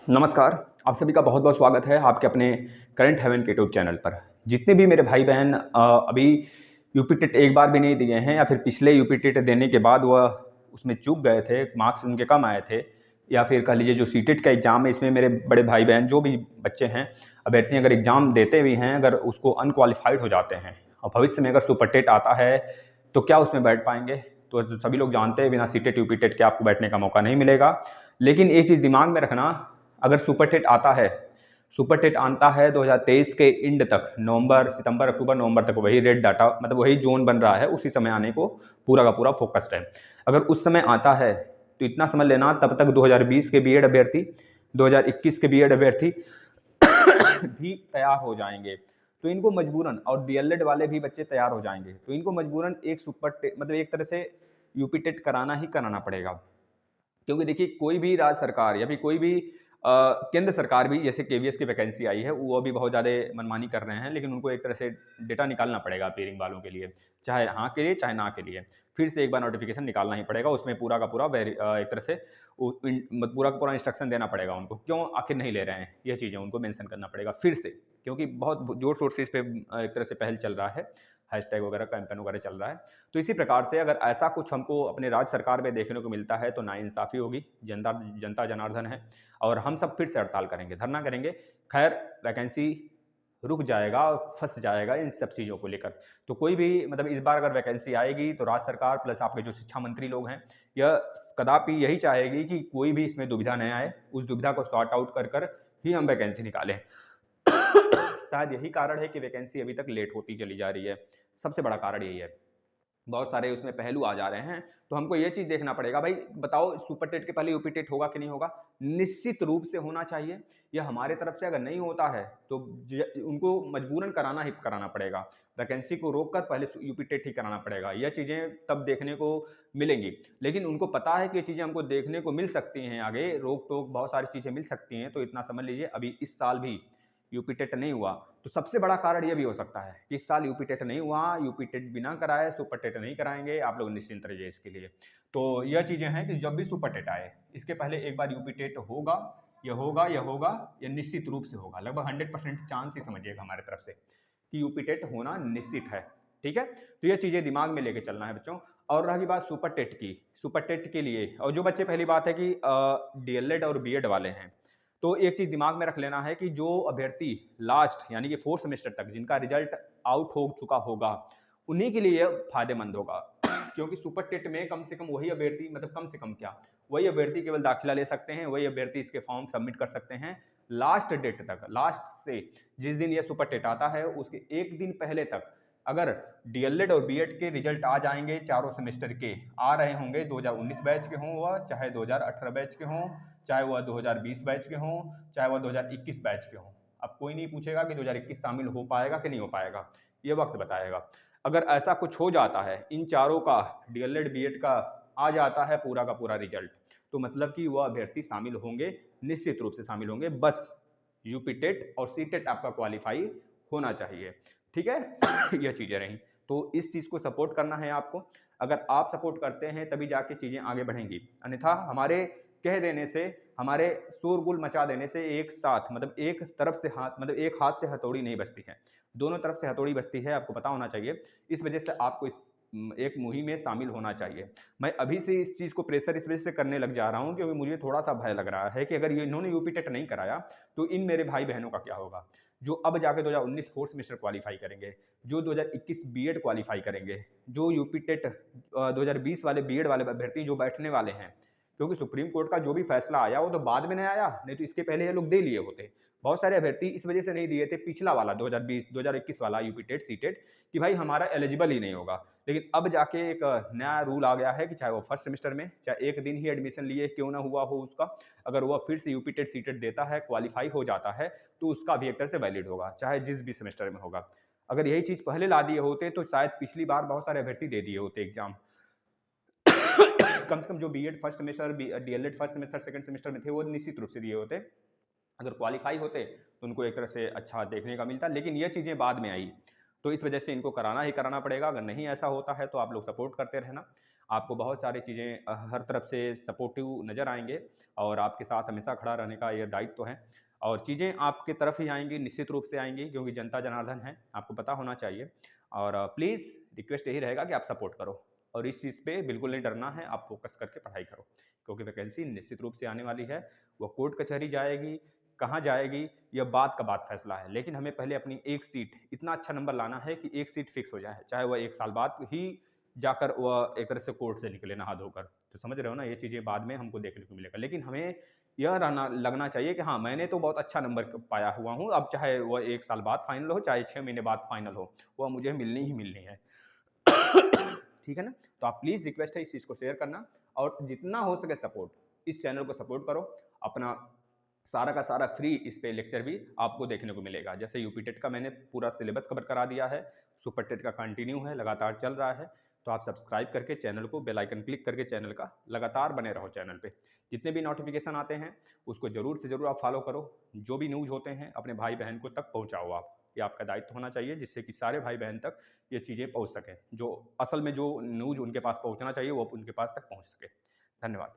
नमस्कार, आप सभी का बहुत-बहुत स्वागत है आपके अपने करंट हेवन के यूट्यूब चैनल पर। जितने भी मेरे भाई-बहन अभी यूपी टेट एक बार भी नहीं दिए हैं या फिर पिछले यूपी टेट देने के बाद वह उसमें चूक गए थे, मार्क्स उनके कम आए थे या फिर कह लीजिए जो सीटेट का एग्ज़ाम है इसमें मेरे बड़े भाई-बहन जो भी बच्चे हैं, अभ्यर्थी अगर एग्ज़ाम देते भी हैं, अगर उसको अनक्वालिफ़ाइड हो जाते हैं और भविष्य में अगर सुपर टेट आता है, तो क्या उसमें बैठ पाएँगे? तो सभी लोग जानते हैं बिना सीटेट, यूपी टेट के आपको बैठने का मौका नहीं मिलेगा। लेकिन एक चीज़ दिमाग में रखना, अगर सुपर टेट आता है, सुपर टेट आता है 2023 के एंड तक, नवंबर, सितंबर, अक्टूबर, नवंबर तक वही रेड डाटा मतलब वही जोन बन रहा है, उसी समय आने को पूरा का पूरा फोकस्ड है। अगर उस समय आता है तो इतना समझ लेना तब तक 2020 के बीएड अभ्यर्थी, 2021 के बीएड अभ्यर्थी भी तैयार हो जाएंगे। तो इनको मजबूरन, और डीएलएड वाले भी बच्चे तैयार हो जाएंगे, तो इनको मजबूरन एक सुपर टेट मतलब एक तरह से यूपी टेट कराना ही कराना पड़ेगा। क्योंकि देखिए कोई भी राज्य सरकार या फिर कोई भी केंद्र सरकार भी, जैसे केवीएस की वैकेंसी आई है, वो भी बहुत ज़्यादा मनमानी कर रहे हैं, लेकिन उनको एक तरह से डेटा निकालना पड़ेगा अपीयरिंग वालों के लिए, चाहे हाँ के लिए चाहे ना के लिए। फिर से एक बार नोटिफिकेशन निकालना ही पड़ेगा, उसमें पूरा का पूरा एक तरह से पूरा का पूरा इंस्ट्रक्शन देना पड़ेगा उनको, क्यों आखिर नहीं ले रहे हैं, ये चीज़ें उनको मेंशन करना पड़ेगा फिर से, क्योंकि बहुत जोर शोर से इस पर एक तरह से पहल चल रहा है, हैशटैग वगैरह कैंपेन वगैरह चल रहा है। तो इसी प्रकार से अगर ऐसा कुछ हमको अपने राज्य सरकार में देखने को मिलता है तो नाइंसाफ़ी होगी, जनता जनार्दन है और हम सब फिर से हड़ताल करेंगे, धरना करेंगे। खैर वैकेंसी रुक जाएगा और फँस जाएगा इन सब चीज़ों को लेकर। तो कोई भी मतलब इस बार अगर वैकेंसी आएगी तो राज्य सरकार प्लस आपके जो शिक्षा मंत्री लोग हैं, यह कदापि यही चाहेगी कि कोई भी इसमें दुविधा नहीं आए, उस दुविधा को सॉर्ट आउट कर कर ही हम वैकेंसी निकालें। शायद यही कारण है कि वैकेंसी अभी तक लेट होती चली जा रही है, सबसे बड़ा कारण यही है। बहुत सारे उसमें पहलू आ जा रहे हैं, तो हमको ये चीज़ देखना पड़ेगा भाई, बताओ सुपर टेट के पहले यूपी टेट होगा कि नहीं होगा? निश्चित रूप से होना चाहिए। यह हमारे तरफ से अगर नहीं होता है तो उनको मजबूरन कराना ही कराना पड़ेगा, वैकेंसी को रोक कर पहले यूपी टेट ही कराना पड़ेगा, यह चीज़ें तब देखने को मिलेंगी। लेकिन उनको पता है कि ये चीज़ें हमको देखने को मिल सकती हैं, आगे रोक टोक बहुत सारी चीज़ें मिल सकती हैं, तो इतना समझ लीजिए अभी इस साल भी यूपी टेट नहीं हुआ, तो सबसे बड़ा कारण ये भी हो सकता है कि इस साल यूपी टेट नहीं हुआ, यूपी टेट बिना कराए सुपर टेट नहीं कराएंगे, आप लोग निश्चिंत रहिए इसके लिए। तो यह चीज़ें हैं कि जब भी सुपर टेट आए, इसके पहले एक बार यूपी टेट होगा, यह निश्चित रूप से होगा, लगभग 100% चांस ही समझिएगा हमारे तरफ से कि यूपी टेट होना निश्चित है। ठीक है, तो यह चीज़ें दिमाग में लेके चलना है बच्चों। और रही बात सुपर टेट की, सुपर टेट के लिए और जो बच्चे, पहली बात है कि डीएलएड और बीएड वाले हैं, तो एक चीज़ दिमाग में रख लेना है कि जो अभ्यर्थी लास्ट यानी कि 4th सेमेस्टर तक जिनका रिजल्ट आउट हो चुका होगा, उन्हीं के लिए फ़ायदेमंद होगा। क्योंकि सुपर टेट में कम से कम वही अभ्यर्थी, मतलब कम से कम क्या, वही अभ्यर्थी केवल दाखिला ले सकते हैं, वही अभ्यर्थी इसके फॉर्म सबमिट कर सकते हैं लास्ट डेट तक। लास्ट से जिस दिन ये सुपर टेट आता है उसके एक दिन पहले तक अगर डीएलएड और बीएड के रिजल्ट आ जाएंगे, चारों सेमेस्टर के आ रहे होंगे, 2019 बैच के हों वह, चाहे 2018 बैच के हों, चाहे वह 2020 बैच के हों, चाहे वह 2021 बैच के हों। अब कोई नहीं पूछेगा कि 2021 शामिल हो पाएगा कि नहीं हो पाएगा, ये वक्त बताएगा। अगर ऐसा कुछ हो जाता है, इन चारों का डीएलएड बीएड का आ जाता है पूरा का पूरा रिजल्ट, तो मतलब कि वह अभ्यर्थी शामिल होंगे, निश्चित रूप से शामिल होंगे। बस यूपी टेट और सी टेट आपका क्वालिफाई होना चाहिए। ठीक है, यह चीज़ें रहीं, तो इस चीज़ को सपोर्ट करना है आपको। अगर आप सपोर्ट करते हैं तभी जाके चीज़ें आगे बढ़ेंगी, अन्यथा हमारे कह देने से, हमारे शोरगुल मचा देने से एक साथ मतलब एक तरफ से हाथ, मतलब एक हाथ से हथौड़ी नहीं बजती है, दोनों तरफ से हथौड़ी बजती है, आपको पता होना चाहिए। इस वजह से आपको इस एक मुहिम में शामिल होना चाहिए। मैं अभी से इस चीज़ को प्रेशर इस वजह से करने लग जा रहा हूँ क्योंकि मुझे थोड़ा-सा भय लग रहा है कि अगर ये इन्होंने यूपी टेट नहीं कराया, तो इन मेरे भाई-बहनों का क्या होगा? जो अब जाके 2019 4th सेमेस्टर क्वालीफाई करेंगे, जो 2021 बीएड क्वालीफाई करेंगे, जो यूपी टेट 2020 वाले बीएड वाले अभ्यर्थी जो बैठने वाले हैं। क्योंकि सुप्रीम कोर्ट का जो भी फैसला आया वो तो बाद में नहीं आया, नहीं तो इसके पहले ये लोग दे लिए होते। बहुत सारे अभ्यर्थी इस वजह से नहीं दिए थे, पिछला वाला 2020 2021 वाला यूपी टेट सी टेट, कि भाई हमारा एलिजिबल ही नहीं होगा। लेकिन अब जाके एक नया रूल आ गया है कि चाहे वो फर्स्ट सेमेस्टर में चाहे एक दिन ही एडमिशन लिए क्यों ना हुआ हो उसका, अगर वह फिर से यूपी टेट सी टेट देता है, क्वालीफाई हो जाता है, तो उसका भी एक तरह से वैलिड होगा, चाहे जिस भी सेमेस्टर में होगा। अगर यही चीज़ पहले ला दिए होते तो शायद पिछली बार बहुत सारे अभ्यर्थी दे दिए होते एग्जाम। कम से कम जो BEd first semester, DElEd first semester second semester में थे वो निश्चित रूप से दिए होते। अगर क्वालीफाई होते तो उनको एक तरह से अच्छा देखने का मिलता, लेकिन ये चीज़ें बाद में आई, तो इस वजह से इनको कराना ही कराना पड़ेगा। अगर नहीं ऐसा होता है तो आप लोग सपोर्ट करते रहना। आपको बहुत सारी चीज़ें हर तरफ से सपोर्टिव नज़र आएँगे और आपके साथ हमेशा खड़ा रहने का ये दायित्व है। और चीज़ें आपकी तरफ ही आएँगी, निश्चित रूप से आएँगी, क्योंकि जनता जनार्दन है, आपको पता होना चाहिए। और प्लीज़ रिक्वेस्ट यही रहेगा कि आप सपोर्ट करो और इस चीज़ पे बिल्कुल नहीं डरना है, आप फ़ोकस करके पढ़ाई करो, क्योंकि वैकेंसी निश्चित रूप से आने वाली है। वो कोर्ट कचहरी जाएगी, कहाँ जाएगी, यह बात का बात फैसला है। लेकिन हमें पहले अपनी एक सीट, इतना अच्छा नंबर लाना है कि एक सीट फिक्स हो जाए, चाहे वह 1 साल बाद ही जाकर वह एक तरह से कोर्ट से निकले नहा धोकर। तो समझ रहे हो ना, ये चीज़ें बाद में हमको देखने को मिलेगा। लेकिन हमें यह रहना लगना चाहिए कि हाँ, मैंने तो बहुत अच्छा नंबर पाया हुआ हूँ, अब चाहे वह 1 साल बाद फाइनल हो, चाहे 6 महीने बाद फाइनल हो, वह मुझे मिलनी ही मिलनी है। ठीक है ना? तो आप प्लीज़ रिक्वेस्ट है इस चीज़ को शेयर करना और जितना हो सके सपोर्ट, इस चैनल को सपोर्ट करो। अपना सारा का सारा फ्री इस पे लेक्चर भी आपको देखने को मिलेगा। जैसे यूपी टेट का मैंने पूरा सिलेबस कवर करा दिया है, सुपर टेट का कंटिन्यू है, लगातार चल रहा है। तो आप सब्सक्राइब करके चैनल को बेल आइकन क्लिक करके चैनल का लगातार बने रहो चैनल पे। जितने भी नोटिफिकेशन आते हैं उसको ज़रूर से ज़रूर आप फॉलो करो। जो भी न्यूज़ होते हैं अपने भाई बहन को तक पहुँचाओ आप। ये आपका दायित्व होना चाहिए, जिससे कि सारे भाई बहन तक ये चीज़ें पहुँच सकें। जो असल में जो न्यूज़ उनके पास पहुँचना चाहिए वो उनके पास तक पहुँच सके। धन्यवाद।